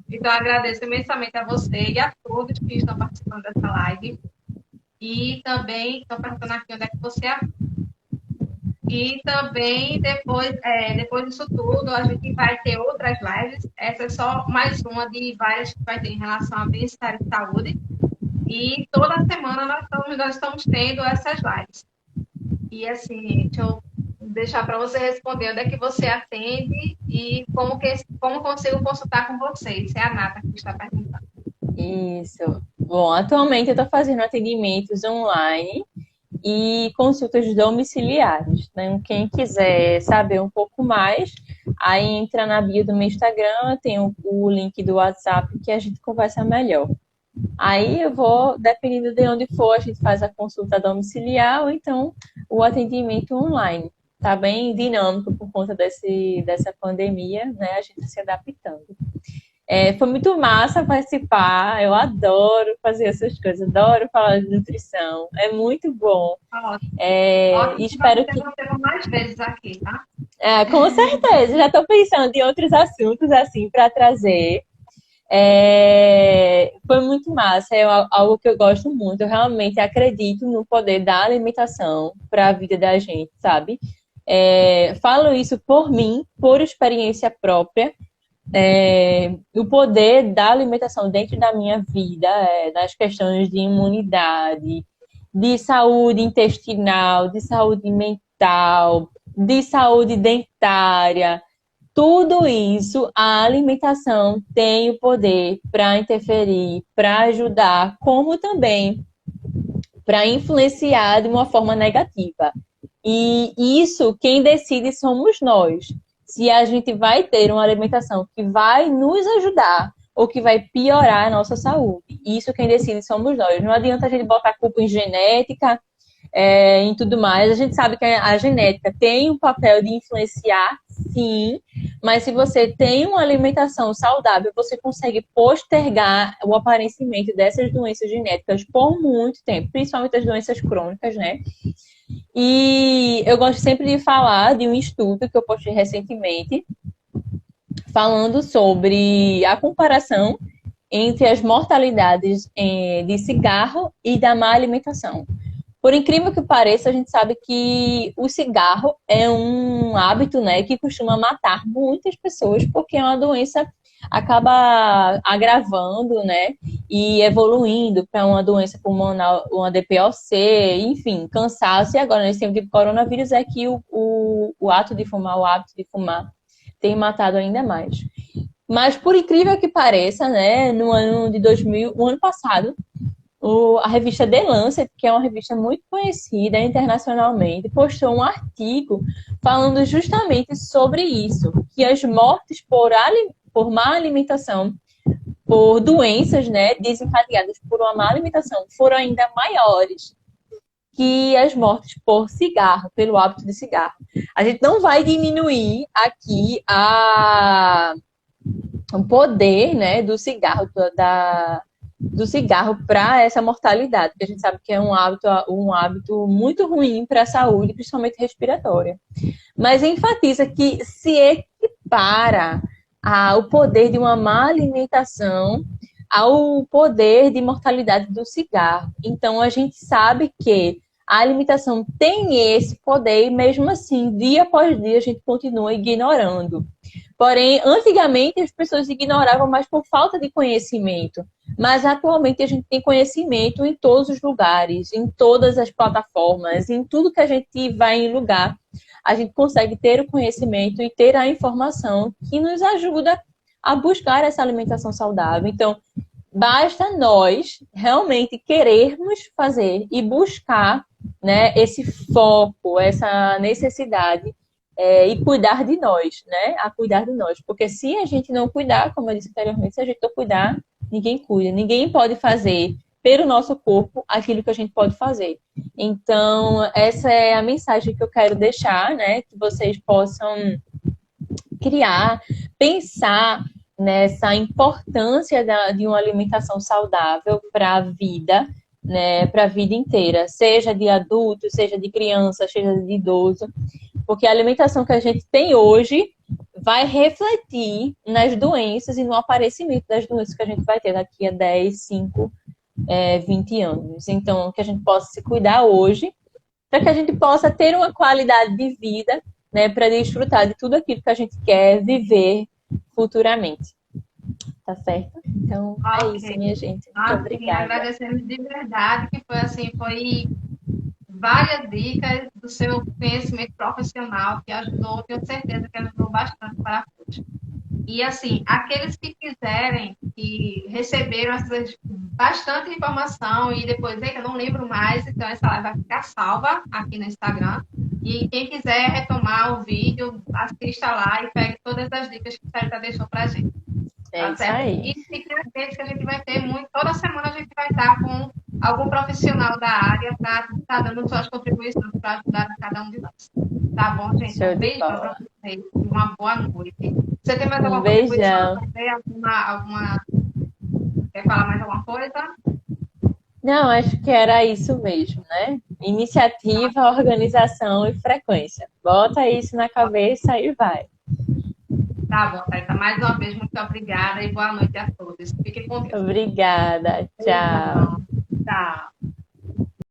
Então, agradeço imensamente a você e a todos que estão participando dessa live. E também estou perguntando aqui onde é que você é. E também, depois disso tudo, a gente vai ter outras lives. Essa é só mais uma de várias que vai ter em relação a bem-estar e saúde. E toda semana nós estamos tendo essas lives. E assim, deixa eu deixar para você responder onde é que você atende e como consigo consultar com vocês. É a Nata que está perguntando. Isso. Bom, atualmente eu estou fazendo atendimentos online e consultas domiciliares. Então, quem quiser saber um pouco mais, aí entra na bio do meu Instagram, tem o link do WhatsApp que a gente conversa melhor. Aí eu vou, dependendo de onde for, a gente faz a consulta domiciliar ou então o atendimento online. Tá bem dinâmico por conta dessa pandemia, né? A gente se adaptando. Foi muito massa participar, eu adoro fazer essas coisas, adoro falar de nutrição, é muito bom. Espero que mais vezes aqui, tá? Com certeza, já estou pensando em outros assuntos assim para trazer. Foi muito massa, é algo que eu gosto muito, eu realmente acredito no poder da alimentação para a vida da gente, sabe? Falo isso por mim, por experiência própria. O poder da alimentação dentro da minha vida, nas questões de imunidade, de saúde intestinal, de saúde mental, de saúde dentária, tudo isso, a alimentação tem o poder para interferir, para ajudar, como também para influenciar de uma forma negativa. E isso, quem decide somos nós. Se a gente vai ter uma alimentação que vai nos ajudar ou que vai piorar a nossa saúde. Isso quem decide somos nós. Não adianta a gente botar culpa em genética, em tudo mais. A gente sabe que a genética tem um papel de influenciar, sim, mas se você tem uma alimentação saudável, você consegue postergar o aparecimento dessas doenças genéticas por muito tempo, principalmente as doenças crônicas, né? E eu gosto sempre de falar de um estudo que eu postei recentemente, falando sobre a comparação entre as mortalidades de cigarro e da má alimentação. Por incrível que pareça, a gente sabe que o cigarro é um hábito, né, que costuma matar muitas pessoas, porque é uma doença acaba agravando, né, e evoluindo para uma doença pulmonar, uma DPOC, enfim, cansaço. E agora, nesse tempo de coronavírus, é que o hábito de fumar tem matado ainda mais. Mas, por incrível que pareça, né, no ano de 2000, o ano passado, a revista The Lancet, que é uma revista muito conhecida internacionalmente, postou um artigo falando justamente sobre isso, que as mortes por má alimentação, por doenças, né, desencadeadas por uma má alimentação, foram ainda maiores que as mortes por cigarro, pelo hábito de cigarro. A gente não vai diminuir aqui o poder, né, do cigarro, do cigarro para essa mortalidade, porque a gente sabe que é um hábito muito ruim para a saúde, principalmente respiratória. Mas enfatiza que se equipara o poder de uma má alimentação ao poder de mortalidade do cigarro. Então, a gente sabe que a alimentação tem esse poder e, mesmo assim, dia após dia, a gente continua ignorando. Porém, antigamente as pessoas ignoravam mais por falta de conhecimento. Mas atualmente a gente tem conhecimento em todos os lugares, em todas as plataformas, em tudo que a gente vai em lugar, a gente consegue ter o conhecimento e ter a informação que nos ajuda a buscar essa alimentação saudável. Então, basta nós realmente querermos fazer e buscar, né, esse foco, essa necessidade e cuidar de nós, né? A cuidar de nós. Porque se a gente não cuidar, como eu disse anteriormente, se a gente não cuidar, ninguém cuida. Ninguém pode fazer pelo nosso corpo aquilo que a gente pode fazer. Então, essa é a mensagem que eu quero deixar, né? Que vocês possam criar, pensar nessa importância de uma alimentação saudável para a vida, né, para a vida inteira, seja de adulto, seja de criança, seja de idoso, porque a alimentação que a gente tem hoje vai refletir nas doenças e no aparecimento das doenças que a gente vai ter daqui a 10, 5, 20 anos. Então, que a gente possa se cuidar hoje, para que a gente possa ter uma qualidade de vida, né, para desfrutar de tudo aquilo que a gente quer viver futuramente. Tá certo? Então, é isso, minha gente. Muito obrigada. Agradecemos de verdade, que foi assim, foi várias dicas do seu conhecimento profissional que ajudou, tenho certeza que ajudou bastante para a CUT. E assim, aqueles que quiserem, que receberam bastante informação e depois, eu não lembro mais, então essa live vai ficar salva aqui no Instagram. E quem quiser retomar o vídeo, assista lá e pegue todas as dicas que a Thalita deixou para a gente. É isso aí. E fiquem atentos que a gente vai ter muito, toda semana a gente vai estar com algum profissional da área para estar dando suas contribuições para ajudar cada um de nós. Tá bom, gente? Um beijo para vocês e uma boa noite. Você tem mais alguma contribuição? Quer falar mais alguma coisa? Não, acho que era isso mesmo, né? Iniciativa, organização e frequência. Bota isso na cabeça e vai. Tá bom, Thalita. Mais uma vez, muito obrigada e boa noite a todos. Fiquem com Deus. Obrigada. Tchau. Tchau.